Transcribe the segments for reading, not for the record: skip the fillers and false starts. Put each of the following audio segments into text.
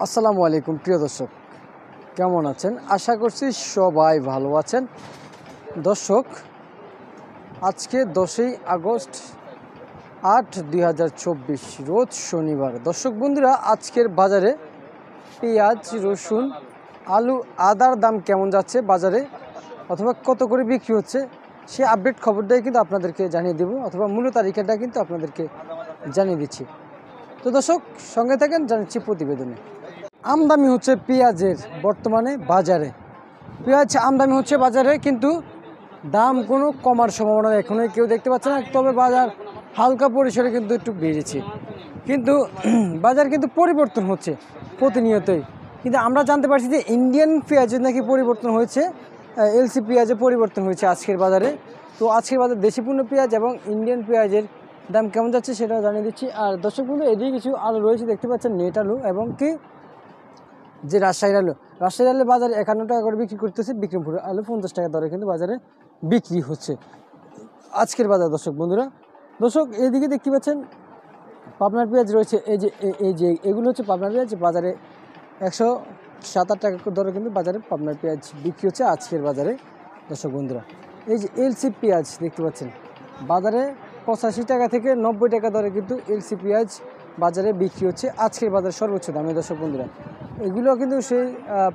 আসসালামু আলাইকুম প্রিয় দর্শক, কেমন আছেন? আশা করছি সবাই ভালো আছেন। দর্শক, আজকে 10ই আগস্ট 8, 2024 রোজ শনিবার। দর্শক বন্ধুরা, আজকের বাজারে পেঁয়াজ, রসুন, আলু, আদার দাম কেমন যাচ্ছে বাজারে, অথবা কত করে বিক্রি হচ্ছে, সে আপডেট খবরটাই কিন্তু আপনাদেরকে জানিয়ে দেব, অথবা মূল্য তালিকাটা কিন্তু আপনাদেরকে জানিয়ে দিচ্ছি। তো দর্শক, সঙ্গে থাকেন, জানাচ্ছি প্রতিবেদনে। আমদানি হচ্ছে পেঁয়াজের বর্তমানে বাজারে, পেঁয়াজ আমদানি হচ্ছে বাজারে, কিন্তু দাম কোনো কমার সম্ভাবনা এখনই কেউ দেখতে পাচ্ছে না। তবে বাজার হালকা পরিসরে কিন্তু একটু বেড়েছে, কিন্তু বাজার কিন্তু পরিবর্তন হচ্ছে প্রতিনিয়তই। কিন্তু আমরা জানতে পারছি যে ইন্ডিয়ান পেঁয়াজের নাকি পরিবর্তন হয়েছে, এলসি পেঁয়াজে পরিবর্তন হয়েছে আজকের বাজারে। তো আজকের বাজার দেশিপূর্ণ পেঁয়াজ এবং ইন্ডিয়ান পেঁয়াজের দাম কেমন যাচ্ছে সেটাও জানিয়ে দিচ্ছি। আর দর্শক বন্ধু, এদিকে কিছু আলু রয়েছে, দেখতে পাচ্ছেন নেট আলু, এবং কি যে রাজশাহীর আলু বাজারে 51 টাকা করে বিক্রি করতেছে। বিক্রমপুরের আলু 50 টাকা দরে কিন্তু বাজারে বিক্রি হচ্ছে আজকের বাজার। দর্শক বন্ধুরা, এদিকে দেখতে পাচ্ছেন পাবনার পেঁয়াজ রয়েছে, এই যে এগুলো হচ্ছে পাবনার পেঁয়াজ। বাজারে 107 টাকা দরে কিন্তু বাজারে পাবনার পেঁয়াজ বিক্রি হচ্ছে আজকের বাজারে। দর্শক বন্ধুরা, এই যে এলসি পেঁয়াজ দেখতে পাচ্ছেন, বাজারে 85 টাকা থেকে 90 টাকা দরে কিন্তু এলসি পেঁয়াজ বাজারে বিক্রি হচ্ছে আজকের বাজারে সর্বোচ্চ দামে। দর্শক বন্ধুরা, এগুলো কিন্তু সেই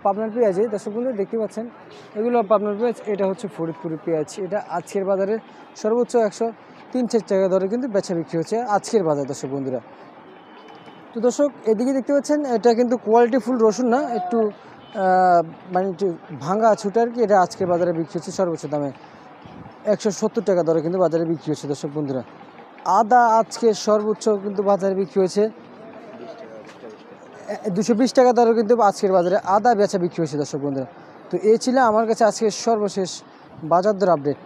পাবনার পেঁয়াজে। দর্শক বন্ধুরা দেখতে পাচ্ছেন, এগুলো পাবনার পেঁয়াজ, এটা হচ্ছে ফরিদপুরি পেঁয়াজ। এটা আজকের বাজারে সর্বোচ্চ 103 টাকা দরে কিন্তু বেচা বিক্রি হচ্ছে আজকের বাজার। দর্শক বন্ধুরা, তো দর্শক এদিকে দেখতে পাচ্ছেন, এটা কিন্তু কোয়ালিটি ফুল রসুন না, একটু মানে একটু ভাঙা ছুটে আর কি। এটা আজকের বাজারে বিক্রি হচ্ছে সর্বোচ্চ দামে 170 টাকা দরে কিন্তু বাজারে বিক্রি হচ্ছে। দর্শক বন্ধুরা, আদা আজকে সর্বোচ্চ কিন্তু বাজারে বিক্রি হয়েছে 220 টাকা দরে কিন্তু আজকের বাজারে আদা বেচা বিক্রি হয়েছে। দর্শক বন্ধুরা, তো এই ছিল আমার কাছে আজকের সর্বশেষ বাজার দর আপডেট।